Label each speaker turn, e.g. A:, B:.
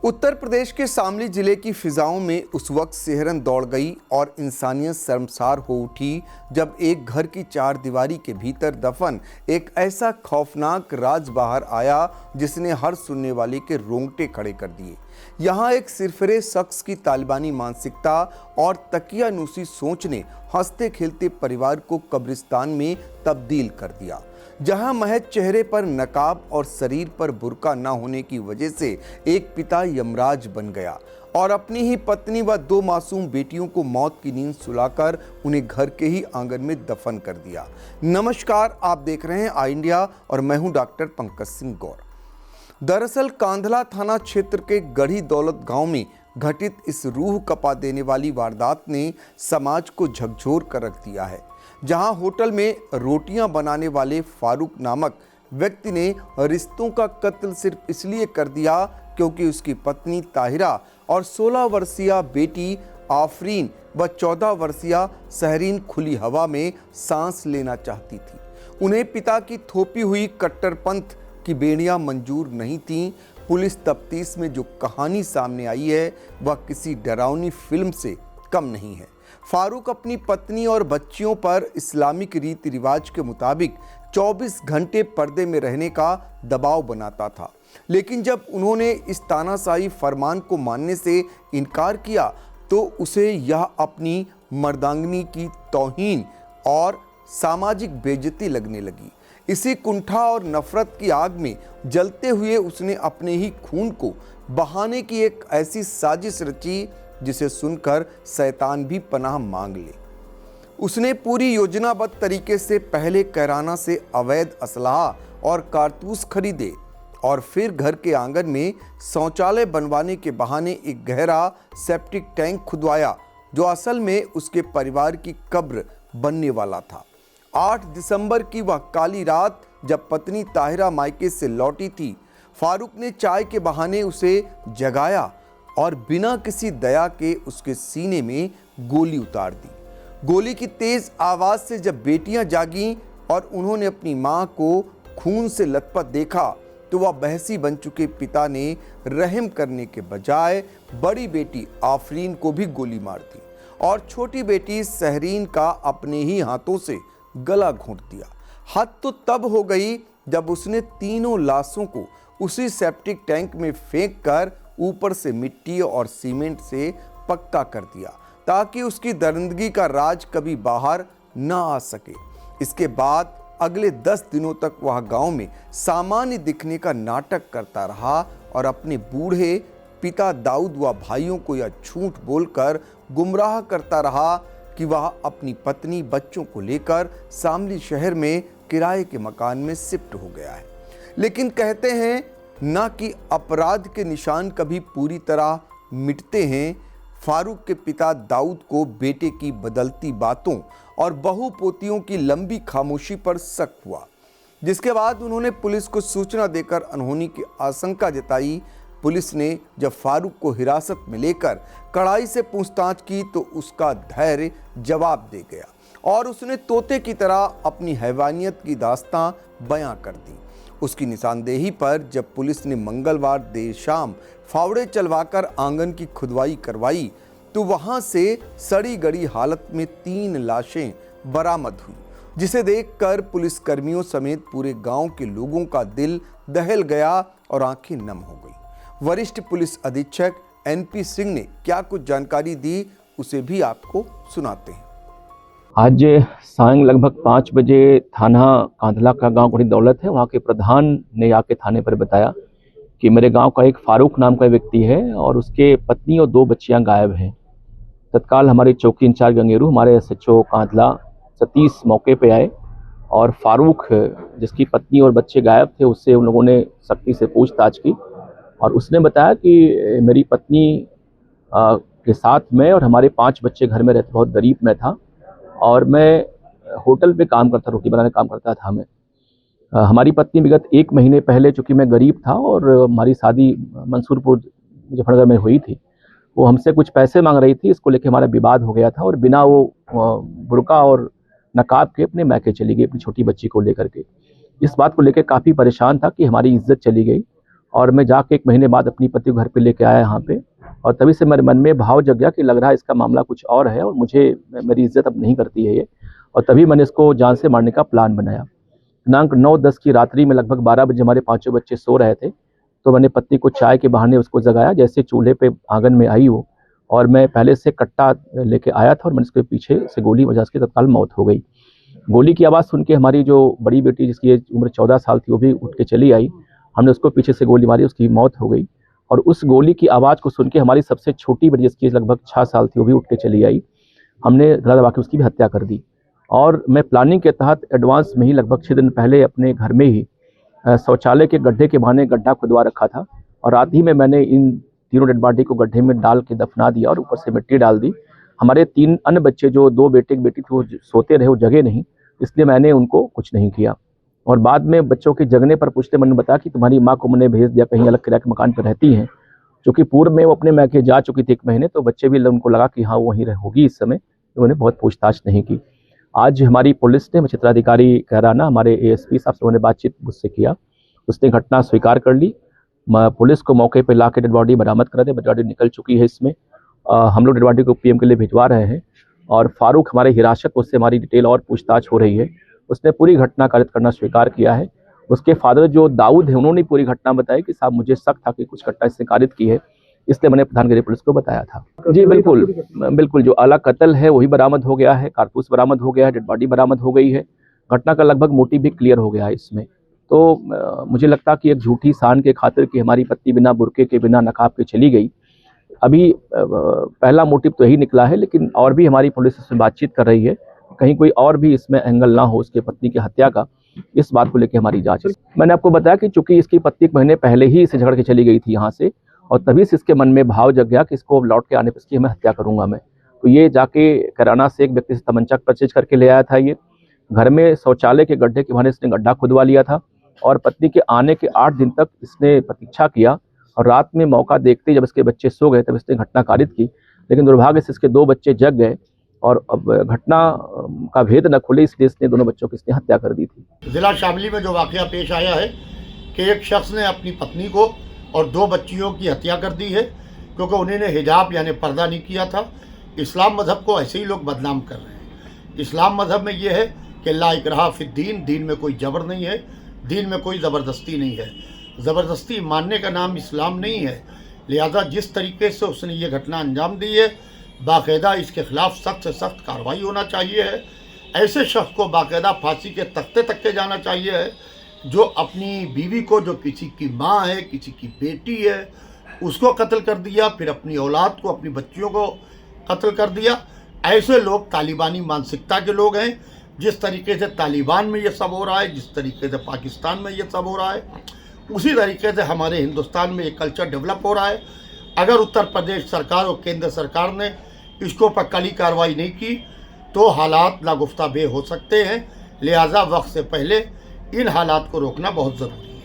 A: उत्तर प्रदेश के शामली जिले की फिजाओं में उस वक्त सिहरन दौड़ गई और इंसानियत शर्मसार हो उठी जब एक घर की चार दीवारी के भीतर दफन एक ऐसा खौफनाक राज बाहर आया जिसने हर सुनने वाले के रोंगटे खड़े कर दिए। यहाँ एक सिरफिरे शख्स की तालिबानी मानसिकता और तकियानुसी सोच ने हंसते खेलते परिवार को कब्रिस्तान में तब्दील कर दिया। जहां महज चेहरे पर नकाब और शरीर पर बुर्का न होने की वजह से एक पिता यमराज बन गया और अपनी ही पत्नी व दो मासूम बेटियों को मौत की नींद सुलाकर उन्हें घर के ही आंगन में दफन कर दिया। नमस्कार, आप देख रहे हैं आई इंडिया और मैं हूं डॉक्टर पंकज सिंह गौर। दरअसल कांधला थाना क्षेत्र के गढ़ी दौलत गांव में घटित इस रूह कपा देने वाली वारदात ने समाज को झकझोर कर रख दिया है। जहां होटल में रोटियां बनाने वाले फारूक नामक व्यक्ति ने रिश्तों का कत्ल सिर्फ इसलिए कर दिया क्योंकि उसकी पत्नी ताहिरा और 16 वर्षीय बेटी आफरीन व 14 वर्षीय सहरीन खुली हवा में सांस लेना चाहती थी। उन्हें पिता की थोपी हुई कट्टरपंथ की बेड़ियां मंजूर नहीं थीं। पुलिस तफ्तीश में जो कहानी सामने आई है वह किसी डरावनी फिल्म से कम नहीं है। फारूक अपनी पत्नी और बच्चियों पर इस्लामिक रीति रिवाज के मुताबिक 24 घंटे पर्दे में रहने का दबाव बनाता था, लेकिन जब उन्होंने इस तानाशाही फरमान को मानने से इनकार किया तो उसे यह अपनी मर्दांगनी की तौहीन और सामाजिक बेइज्जती लगने लगी। इसी कुंठा और नफरत की आग में जलते हुए उसने अपने ही खून को बहाने की एक ऐसी साजिश रची जिसे सुनकर शैतान भी पनाह मांग ले। उसने पूरी योजनाबद्ध तरीके से पहले कैराना से अवैध असलहा और कारतूस खरीदे और फिर घर के आंगन में शौचालय बनवाने के बहाने एक गहरा सेप्टिक टैंक खुदवाया जो असल में उसके परिवार की कब्र बनने वाला था। 8 दिसंबर की वह काली रात जब पत्नी ताहिरा मायके से लौटी थी, फारूक ने चाय के बहाने उसे जगाया और बिना किसी दया के उसके सीने में गोली उतार दी। गोली की तेज आवाज से जब बेटियां जागीं और उन्होंने अपनी मां को खून से लथपथ देखा तो वह बहसी बन चुके पिता ने रहम करने के बजाय बड़ी बेटी आफरीन को भी गोली मार दी और छोटी बेटी सहरीन का अपने ही हाथों से गला घोंट दिया। हद तो तब हो गई जब उसने तीनों लाशों को उसी सेप्टिक टैंक में फेंक कर ऊपर से मिट्टी और सीमेंट से पक्का कर दिया ताकि उसकी दरिंदगी का राज कभी बाहर न आ सके। इसके बाद अगले 10 दिनों तक वह गांव में सामान्य दिखने का नाटक करता रहा और अपने बूढ़े पिता दाऊद व भाइयों को यह झूठ बोलकर गुमराह करता रहा कि वह अपनी पत्नी बच्चों को लेकर शामली शहर में किराए के मकान में शिफ्ट हो गया है। लेकिन कहते हैं ना कि अपराध के निशान कभी पूरी तरह मिटते हैं। फारूक के पिता दाऊद को बेटे की बदलती बातों और बहू पोतियों की लंबी खामोशी पर शक हुआ, जिसके बाद उन्होंने पुलिस को सूचना देकर अनहोनी की आशंका जताई। पुलिस ने जब फारूक को हिरासत में लेकर कड़ाई से पूछताछ की तो उसका धैर्य जवाब दे गया और उसने तोते की तरह अपनी हैवानियत की दास्तां बयां कर दी। उसकी निशानदेही पर जब पुलिस ने मंगलवार देर शाम फावड़े चलवाकर आंगन की खुदवाई करवाई तो वहां से सड़ी गड़ी हालत में 3 लाशें बरामद हुई, जिसे देखकर पुलिसकर्मियों समेत पूरे गांव के लोगों का दिल दहल गया और आंखें नम हो गई। वरिष्ठ पुलिस अधीक्षक NP सिंह ने क्या कुछ जानकारी दी, उसे भी आपको सुनाते हैं।
B: आज सायं लगभग 5 बजे थाना कांधला का गांव गढ़ी दौलत है, वहाँ के प्रधान ने आके थाने पर बताया कि मेरे गांव का एक फारूक नाम का व्यक्ति है और उसके पत्नी और 2 बच्चियां गायब हैं। तत्काल हमारे चौकी इंचार्ज गंगेरू, हमारे SHO कांधला सतीश मौके पे आए और फारूक जिसकी पत्नी और बच्चे गायब थे उससे उन लोगों ने सख्ती से पूछताछ की और उसने बताया कि मेरी पत्नी के साथ मैं और हमारे 5 बच्चे घर में रहते, बहुत गरीब मैं था और मैं होटल पे काम करता, रोटी बनाने काम करता था मैं। हमारी पत्नी विगत 1 महीने पहले, चूँकि मैं गरीब था और हमारी शादी मंसूरपुर मुजफ्फरनगर में हुई थी, वो हमसे कुछ पैसे मांग रही थी। इसको लेके हमारा विवाद हो गया था और बिना वो बुर्का और नकाब के अपने मैके चली गई अपनी छोटी बच्ची को लेकर के। इस बात को लेकर काफ़ी परेशान था कि हमारी इज्जत चली गई और मैं जाके 1 महीने बाद अपनी पति को घर पे लेके आया यहाँ पे, और तभी से मेरे मन में भाव जग गया कि लग रहा है इसका मामला कुछ और है और मुझे मेरी इज्जत अब नहीं करती है ये, और तभी मैंने इसको जान से मारने का प्लान बनाया। दिनांक 9-10 की रात्रि में लगभग 12 बजे हमारे पाँचों बच्चे सो रहे थे, तो मैंने पत्नी को चाय के बहाने उसको जगाया। जैसे चूल्हे पे आंगन में आई वो, और मैं पहले से कट्टा लेके आया था और मैंने उसके पीछे से गोली बजा, उसकी तत्काल मौत हो गई। गोली की आवाज़ सुन के हमारी जो बड़ी बेटी जिसकी उम्र 14 साल थी वो भी उठ के चली आई। हमने उसको पीछे से गोली मारी, उसकी मौत हो गई। और उस गोली की आवाज़ को सुन के हमारी सबसे छोटी बेटी जिसकी लगभग 6 साल थी वो भी उठ के चली आई। हमने गला दबा के उसकी भी हत्या कर दी। और मैं प्लानिंग के तहत एडवांस में ही लगभग 6 दिन पहले अपने घर में ही शौचालय के गड्ढे के बहाने गड्ढा खुदवा रखा था, और रात ही में मैंने इन तीनों डेड बॉडी को गड्ढे में डाल के दफना दिया और ऊपर से मिट्टी डाल दी। हमारे 3 अन्य बच्चे जो 2 बेटे एक बेटी थी वो सोते रहे, वो जगे नहीं, इसलिए मैंने उनको कुछ नहीं किया। और बाद में बच्चों के जगने पर पूछते मैंने बताया कि तुम्हारी माँ को मैंने भेज दिया, कहीं अलग किराए के मकान पर रहती हैं, क्योंकि पूर्व में वो अपने मैके जा चुकी थी 1 महीने, तो बच्चे भी उनको लगा कि हाँ वो वहीं होगी इस समय, तो उन्होंने बहुत पूछताछ नहीं की। आज हमारी पुलिस ने, क्षेत्राधिकारी कहराना, हमारे एएसपी साहब से उन्होंने बातचीत मुझसे किया, उसने घटना स्वीकार कर ली। पुलिस को मौके पर ला के डेड बॉडी बरामद करा दे, डेड बॉडी निकल चुकी है। इसमें हम लोग डेड बॉडी को पीएम के लिए भिजवा रहे हैं, और फारूक हमारे हिरासत, उससे हमारी डिटेल और पूछताछ हो रही है। उसने पूरी घटना कारित करना स्वीकार किया है। उसके फादर जो दाऊद है उन्होंने पूरी घटना बताई कि साहब मुझे शक था कि कुछ घटना इसने कारित की है, इसलिए मैंने प्रधानगिरी पुलिस को बताया था। जी बिल्कुल जो आला कत्ल है वही बरामद हो गया है, कारतूस बरामद हो गया है, डेड बॉडी बरामद हो गई है। घटना का लगभग मोटिव भी क्लियर हो गया है इसमें। तो मुझे लगता कि एक झूठी शान के खातिर कि हमारी पत्नी बिना बुर्के के, बिना नकाब के चली गई, अभी पहला मोटिव तो यही निकला है, लेकिन और भी हमारी पुलिस इसमें बातचीत कर रही है, कहीं कोई और भी इसमें एंगल ना हो उसके पत्नी की हत्या का, इस बात को लेकर हमारी जांच है। मैंने आपको बताया कि चूंकि इसकी पत्नी 1 महीने पहले ही इसे झगड़ के चली गई थी यहाँ से, और तभी से इसके मन में भाव जग गया कि इसको लौट के आने पर इसकी मैं हत्या करूंगा मैं। तो ये जाके कैराना से एक व्यक्ति से तमंचा परचेज करके ले आया था। ये घर में शौचालय के गड्ढे के बहाने इसने गड्ढा खुदवा लिया था, और पत्नी के आने के 8 दिन तक इसने प्रतीक्षा किया, और रात में मौका देखते जब इसके बच्चे सो गए तब इसने घटना कारित की। लेकिन दुर्भाग्य से इसके 2 बच्चे जग गए, और अब घटना का भेद न खुले, इसलिए इसने दोनों बच्चों की इसने हत्या कर दी थी।
C: जिला शामली में जो वाकया पेश आया है कि एक शख्स ने अपनी पत्नी को और 2 बच्चियों की हत्या कर दी है, क्योंकि उन्होंने हिजाब यानी पर्दा नहीं किया था। इस्लाम मज़हब को ऐसे ही लोग बदनाम कर रहे हैं। इस्लाम मज़हब में ये है कि ला इकराह फिद्दीन, दीन में कोई जबर नहीं है, दीन में कोई ज़बरदस्ती नहीं है। ज़बरदस्ती मानने का नाम इस्लाम नहीं है। लिहाजा जिस तरीके से उसने ये घटना अंजाम दी है, बाकायदा इसके ख़िलाफ़ सख्त से सख्त कार्रवाई होना चाहिए है। ऐसे शख्स को बाकायदा फांसी के तख्ते तक के जाना चाहिए है, जो अपनी बीवी को, जो किसी की माँ है, किसी की बेटी है, उसको कत्ल कर दिया, फिर अपनी औलाद को, अपनी बच्चियों को कत्ल कर दिया। ऐसे लोग तालिबानी मानसिकता के लोग हैं। जिस तरीके से तालिबान में ये सब हो रहा है, जिस तरीके से पाकिस्तान में ये सब हो रहा है, उसी तरीके से हमारे हिंदुस्तान में एक कल्चर डेवलप हो रहा है। अगर उत्तर प्रदेश सरकार और केंद्र सरकार ने इसको पर कड़ी कार्रवाई नहीं की तो हालात नागुफ्ता बे हो सकते हैं। लिहाजा वक्त से पहले इन हालात को रोकना बहुत ज़रूरी है।